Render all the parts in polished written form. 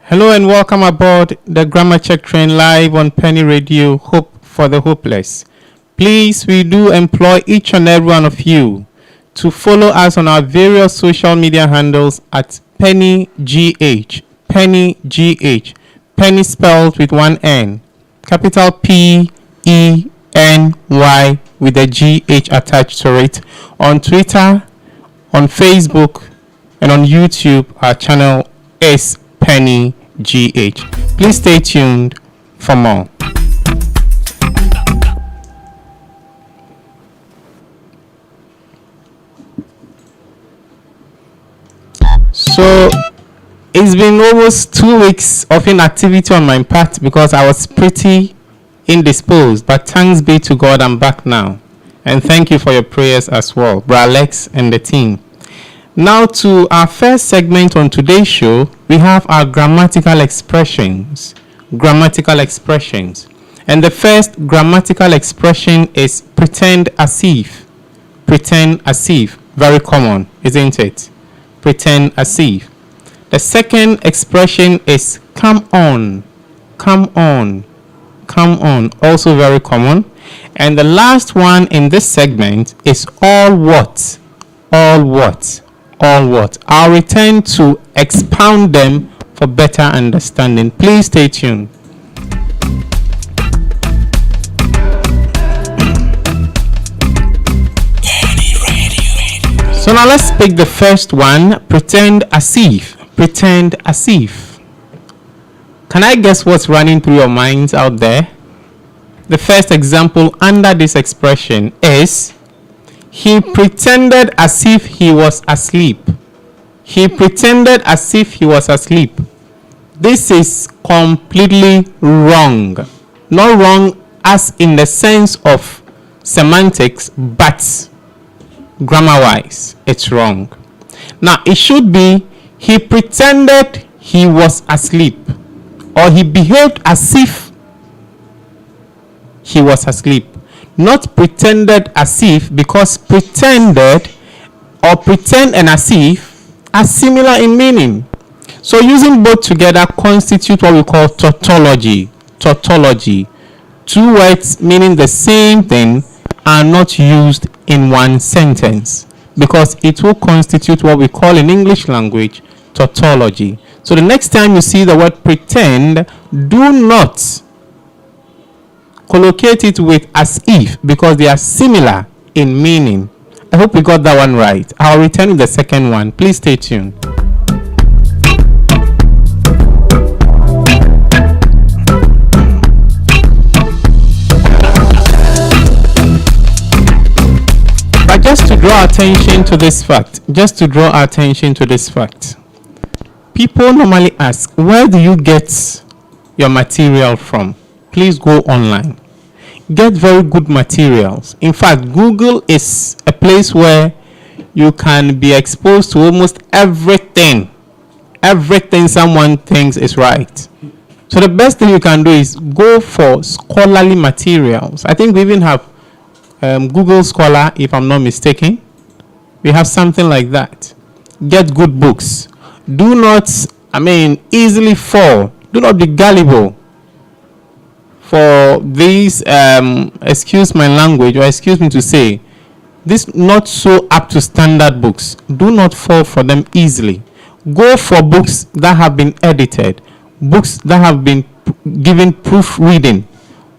Hello and welcome aboard the Grammar Check Train live on Penny Radio, Hope for the Hopeless. Please, we do employ each and every one of you to follow us on our various social media handles at PennyGH. PennyGH. Penny spelled with one N. Capital P-E-N-Y with a G-H attached to it. On Twitter, on Facebook, and on YouTube, our channel is Penny GH. Please stay tuned for more. So it's been almost 2 weeks of inactivity on my part because I was pretty indisposed, but thanks be to God, I'm back now. And thank you for your prayers as well, Bra Alex and the team. Now to our first segment on today's show, we have our grammatical expressions. Grammatical expressions. And the first grammatical expression is pretend as if. Pretend as if. Very common, isn't it? Pretend as if. The second expression is come on. Come on. Come on. Also very common. And the last one in this segment is all what. All what. All what. I'll return to expound them for better understanding. Please stay tuned. So now let's pick the first one. Pretend as if. Pretend as if. Can I guess what's running through your minds out there? The first example under this expression is he pretended as if he was asleep. He pretended as if he was asleep. This is completely wrong. Not wrong as in the sense of semantics, but grammar-wise, it's wrong. Now, it should be he pretended he was asleep, or he behaved as if he was asleep. Not pretended as if, because pretended or pretend and as if are similar in meaning. So using both together constitute what we call tautology. Tautology. Two words meaning the same thing are not used in one sentence, because it will constitute what we call in English language tautology. So the next time you see the word pretend, do not collocate it with as if, because they are similar in meaning. I hope we got that one right. I'll return with the second one. Please stay tuned. But just to draw attention to this fact, people normally ask, where do you get your material from? Please go online. Get very good materials. In fact, Google is a place where you can be exposed to almost everything. Everything someone thinks is right. So the best thing you can do is go for scholarly materials. I think we even have Google Scholar, if I'm not mistaken. We have something like that. Get good books. Do not, easily fall. Do not be gullible for these, excuse my language, or excuse me to say, these not so up to standard books. Do not fall for them easily. Go for books that have been edited, books that have been given proofreading,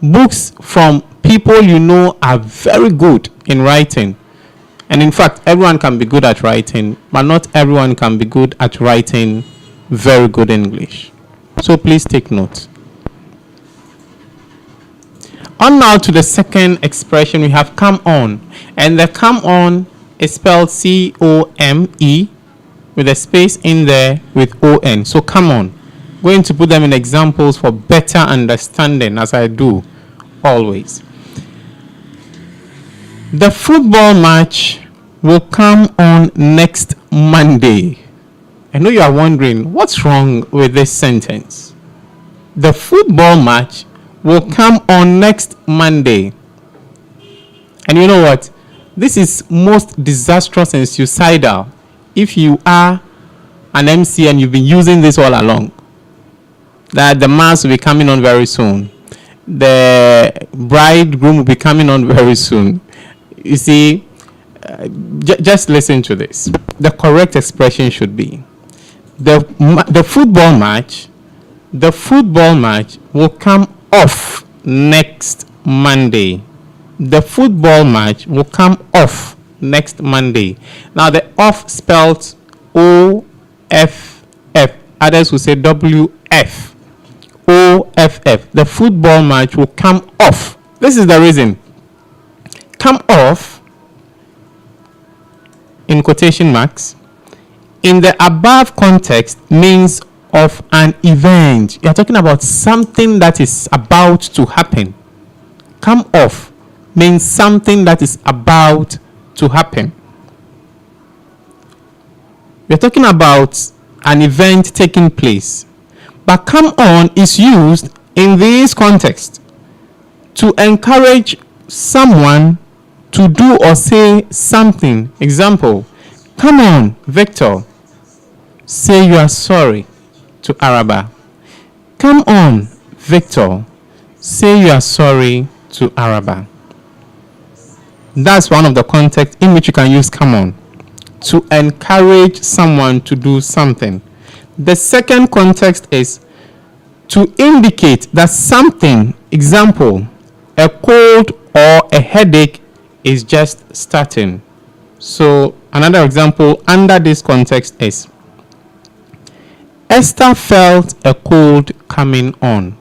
books from people you know are very good in writing. And in fact, everyone can be good at writing, but not everyone can be good at writing very good English. So please take note. On now to the second expression, we have come on. And the come on is spelled C-O-M-E with a space in there with O-N. So come on. Going to put them in examples for better understanding, as I do always. The football match will come on next Monday. I know you are wondering, what's wrong with this sentence? The football match will come on next Monday. And you know what? This is most disastrous and suicidal if you are an MC and you've been using this all along. that the mass will be coming on very soon. The bridegroom will be coming on very soon. You see, just listen to this. The correct expression should be the football match. The football match will come off next Monday. The football match will come off next Monday. Now the off spelled O-F-F. Others will say W-F. O-F-F. The football match will come off. This is the reason. Come off, in quotation marks, in the above context means of an event. You are talking about something that is about to happen. Come off means something that is about to happen. We are talking about an event taking place. But come on is used in this context to encourage someone to do or say something. Example, come on, Victor, say you are sorry to Araba. Come on, Victor, say you are sorry to Araba. That's one of the contexts in which you can use come on to encourage someone to do something. The second context is to indicate that something, example, a cold or a headache is just starting. So another example under this context is Esther felt a cold coming on.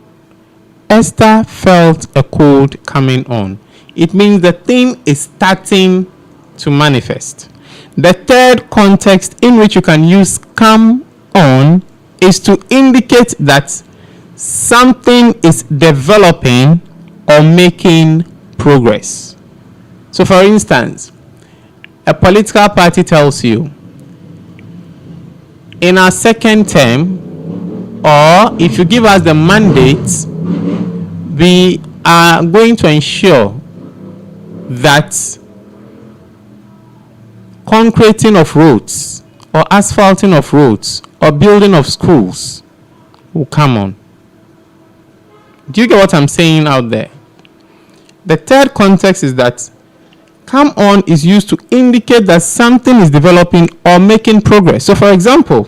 Esther felt a cold coming on. It means the thing is starting to manifest. The third context in which you can use come on is to indicate that something is developing or making progress. So for instance, a political party tells you, in our second term, or if you give us the mandate, we are going to ensure that concreting of roads or asphalting of roads or building of schools will come on. Do you get what I'm saying out there? The third context is that come on is used to indicate that something is developing or making progress. So for example,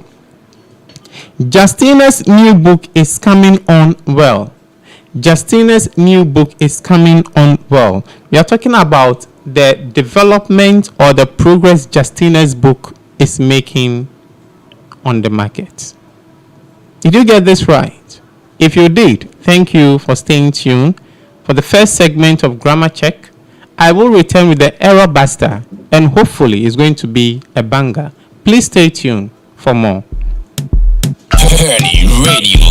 Justina's new book is coming on well. Justina's new book is coming on well. We are talking about the development or the progress Justina's book is making on the market. Did you get this right? If you did, thank you for staying tuned. For the first segment of Grammar Check, I will return with the error buster and hopefully it's going to be a banger. Please stay tuned for more. Journey Radio.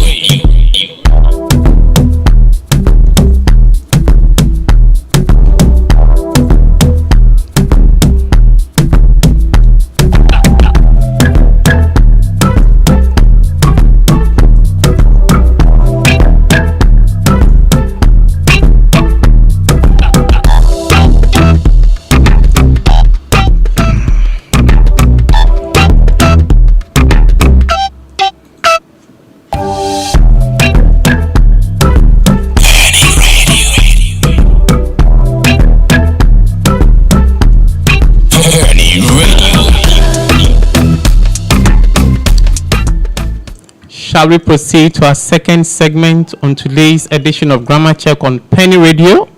Shall we proceed to our second segment on today's edition of Grammar Check on Penny Radio?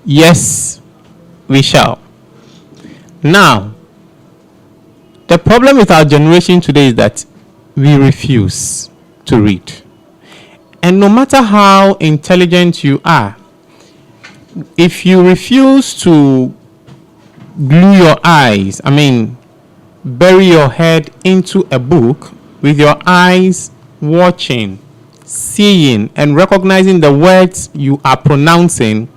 Yes, we shall. Now, the problem with our generation today is that we refuse to read. And no matter how intelligent you are, if you refuse to glue your eyes, bury your head into a book with your eyes watching, seeing, and recognizing the words you are pronouncing,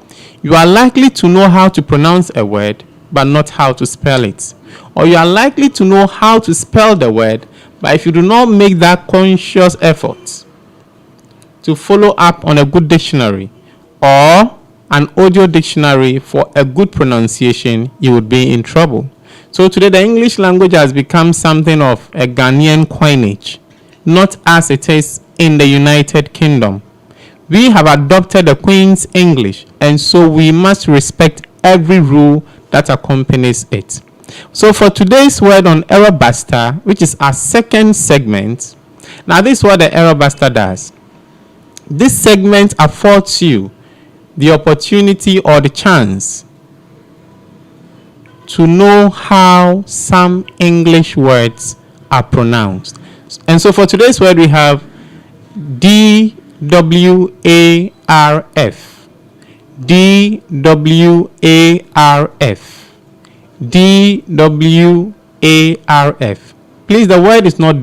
you are likely to know how to pronounce a word, but not how to spell it. Or you are likely to know how to spell the word, but if you do not make that conscious effort to follow up on a good dictionary or an audio dictionary for a good pronunciation, you would be in trouble. So today the English language has become something of a Ghanaian coinage. not as it is in the United Kingdom. We have adopted the Queen's English, and so we must respect every rule that accompanies it. So for today's word on Error Buster, which is our second segment, now this is what the Error Buster does. This segment affords you the opportunity or the chance to know how some English words are pronounced. And so for today's word, we have DWARF, DWARF, DWARF. Please, the word is not